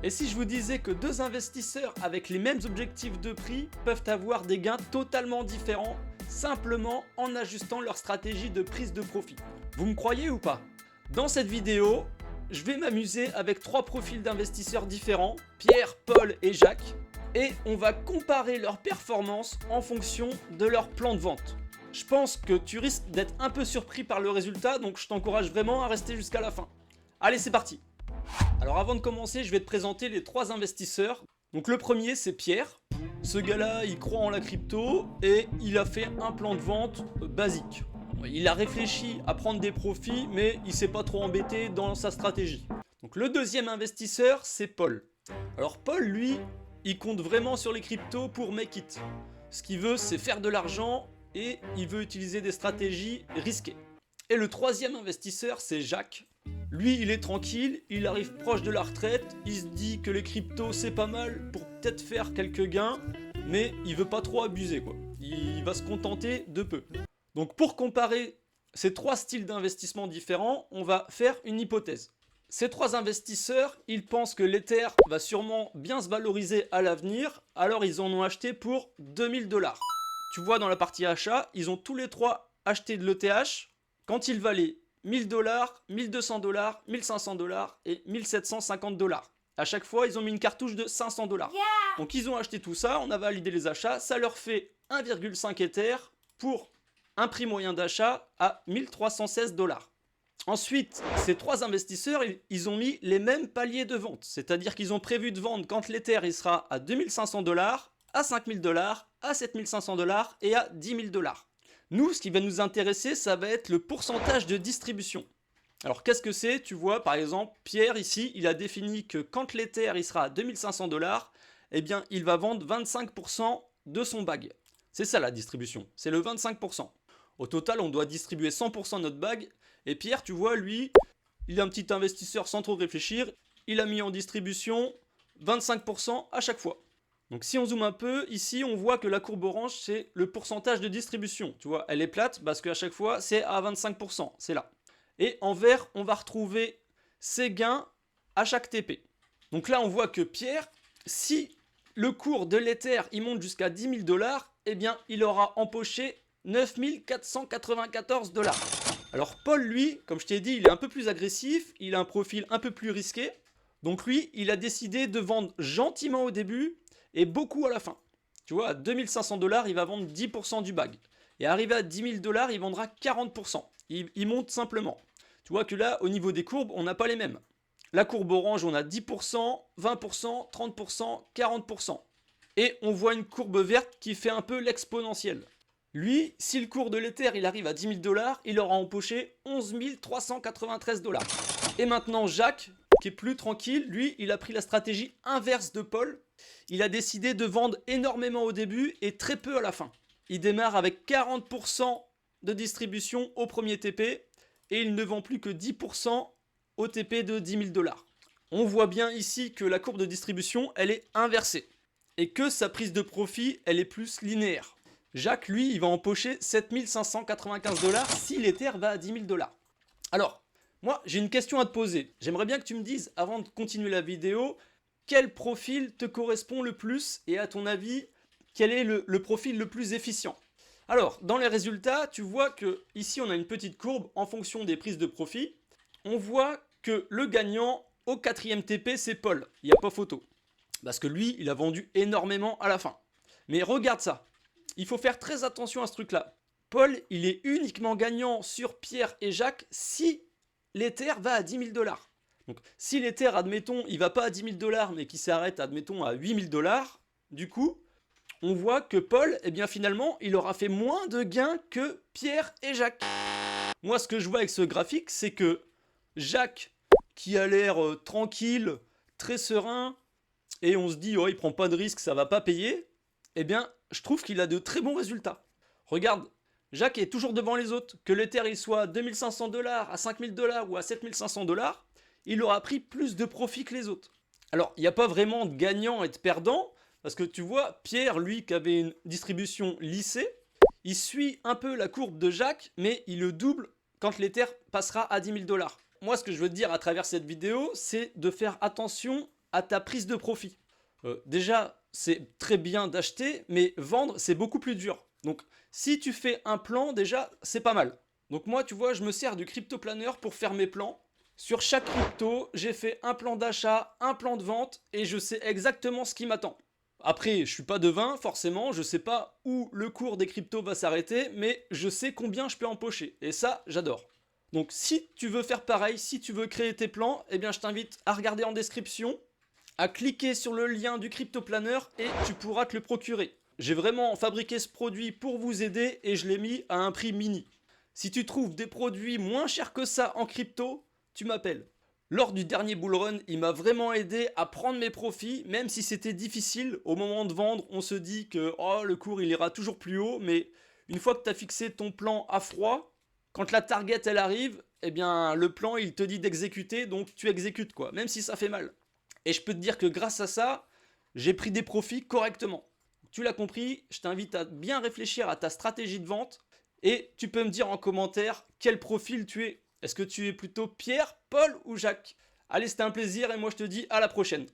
Et si je vous disais que deux investisseurs avec les mêmes objectifs de prix peuvent avoir des gains totalement différents, simplement en ajustant leur stratégie de prise de profit? Vous me croyez ou pas? Dans cette vidéo, je vais m'amuser avec trois profils d'investisseurs différents, Pierre, Paul et Jacques, et on va comparer leurs performances en fonction de leur plan de vente. Je pense que tu risques d'être un peu surpris par le résultat, donc je t'encourage vraiment à rester jusqu'à la fin. Allez, c'est parti! Alors avant de commencer, je vais te présenter les trois investisseurs. Donc le premier, c'est Pierre. Ce gars-là, il croit en la crypto et il a fait un plan de vente basique. Il a réfléchi à prendre des profits, mais il s'est pas trop embêté dans sa stratégie. Donc le deuxième investisseur, c'est Paul. Alors Paul, lui, il compte vraiment sur les cryptos pour make it. Ce qu'il veut, c'est faire de l'argent et il veut utiliser des stratégies risquées. Et le troisième investisseur, c'est Jacques. Lui, il est tranquille, il arrive proche de la retraite, il se dit que les cryptos c'est pas mal pour peut-être faire quelques gains, mais il veut pas trop abuser quoi. Il va se contenter de peu. Donc pour comparer ces trois styles d'investissement différents, on va faire une hypothèse. Ces trois investisseurs, ils pensent que l'Ether va sûrement bien se valoriser à l'avenir, alors ils en ont acheté pour 2000 $. Tu vois dans la partie achat, ils ont tous les trois acheté de l'ETH quand il valait 1000 $, 1200 $, 1500 $ et 1750 $. À chaque fois, ils ont mis une cartouche de 500 $. Donc ils ont acheté tout ça, on a validé les achats, ça leur fait 1,5 Ether pour un prix moyen d'achat à 1316 $. Ensuite, ces trois investisseurs, ils ont mis les mêmes paliers de vente. C'est-à-dire qu'ils ont prévu de vendre quand l'Ether il sera à 2500 $, à 5000 $, à 7500 $ et à 10 000 $. Nous, ce qui va nous intéresser, ça va être le pourcentage de distribution. Alors, qu'est-ce que c'est? Tu vois, par exemple, Pierre, ici, il a défini que quand l'Ether il sera à 2500 $, eh bien, il va vendre 25% de son bag. C'est ça la distribution, c'est le 25%. Au total, on doit distribuer 100% de notre bag. Et Pierre, tu vois, lui, il est un petit investisseur sans trop réfléchir. Il a mis en distribution 25% à chaque fois. Donc si on zoome un peu, ici on voit que la courbe orange c'est le pourcentage de distribution. Tu vois, elle est plate parce qu'à chaque fois c'est à 25%, c'est là. Et en vert, on va retrouver ses gains à chaque TP. Donc là on voit que Pierre, si le cours de l'Ether il monte jusqu'à 10 000 $, eh bien il aura empoché 9 494 $. Alors Paul lui, comme je t'ai dit, il est un peu plus agressif, il a un profil un peu plus risqué. Donc lui, il a décidé de vendre gentiment au début et beaucoup à la fin. Tu vois, à 2500 $, il va vendre 10% du bag. Et arrivé à 10 000 $, il vendra 40%. Il monte simplement. Tu vois que là, au niveau des courbes, on n'a pas les mêmes. La courbe orange, on a 10%, 20%, 30%, 40%. Et on voit une courbe verte qui fait un peu l'exponentielle. Lui, si le cours de l'Ether il arrive à 10 000 $, il aura empoché 11 393 $. Et maintenant, Jacques, qui est plus tranquille, lui, il a pris la stratégie inverse de Paul. Il a décidé de vendre énormément au début et très peu à la fin. Il démarre avec 40% de distribution au premier TP et il ne vend plus que 10% au TP de 10 000 $. On voit bien ici que la courbe de distribution, elle est inversée et que sa prise de profit, elle est plus linéaire. Jacques, lui, il va empocher 7 595 $ si l'Ether va à 10 000 $. Alors, moi, j'ai une question à te poser. J'aimerais bien que tu me dises, avant de continuer la vidéo, quel profil te correspond le plus et à ton avis, quel est le profil le plus efficient? Alors, dans les résultats, tu vois que ici on a une petite courbe en fonction des prises de profit. On voit que le gagnant au 4e TP, c'est Paul. Il n'y a pas photo. Parce que lui, il a vendu énormément à la fin. Mais regarde ça. Il faut faire très attention à ce truc-là. Paul, il est uniquement gagnant sur Pierre et Jacques si l'Ether va à 10 000 $. Donc, si l'Ether, admettons, il va pas à 10 000 $, mais qu'il s'arrête, admettons, à 8 000 $, du coup, on voit que Paul, eh bien, finalement, il aura fait moins de gains que Pierre et Jacques. Moi, ce que je vois avec ce graphique, c'est que Jacques, qui a l'air tranquille, très serein, et on se dit, oh, il prend pas de risque, ça va pas payer, eh bien, je trouve qu'il a de très bons résultats. Regarde, Jacques est toujours devant les autres. Que l'Ether il soit à 2500 $, à 5000 $ ou à 7500 $, il aura pris plus de profit que les autres. Alors, il n'y a pas vraiment de gagnant et de perdant, parce que tu vois, Pierre, lui, qui avait une distribution lissée, il suit un peu la courbe de Jacques, mais il le double quand l'Ether passera à 10 000 $. Moi, ce que je veux te dire à travers cette vidéo, c'est de faire attention à ta prise de profit. Déjà, c'est très bien d'acheter, mais vendre, c'est beaucoup plus dur. Donc, si tu fais un plan, déjà, c'est pas mal. Donc moi, tu vois, je me sers du crypto-planner pour faire mes plans. Sur chaque crypto, j'ai fait un plan d'achat, un plan de vente, et je sais exactement ce qui m'attend. Après, je suis pas devin, forcément, je sais pas où le cours des cryptos va s'arrêter, mais je sais combien je peux empocher. Et ça, j'adore. Donc si tu veux faire pareil, si tu veux créer tes plans, eh bien je t'invite à regarder en description, à cliquer sur le lien du crypto-planner et tu pourras te le procurer. J'ai vraiment fabriqué ce produit pour vous aider et je l'ai mis à un prix mini. Si tu trouves des produits moins chers que ça en crypto, tu m'appelles. Lors du dernier bull run, il m'a vraiment aidé à prendre mes profits, même si c'était difficile. Au moment de vendre, on se dit que oh, le cours il ira toujours plus haut, mais une fois que tu as fixé ton plan à froid, quand la target elle arrive, eh bien le plan il te dit d'exécuter, donc tu exécutes quoi, même si ça fait mal. Et je peux te dire que grâce à ça, j'ai pris des profits correctement. Tu l'as compris, je t'invite à bien réfléchir à ta stratégie de vente et tu peux me dire en commentaire quel profil tu es. Est-ce que tu es plutôt Pierre, Paul ou Jacques? Allez, c'était un plaisir et moi je te dis à la prochaine.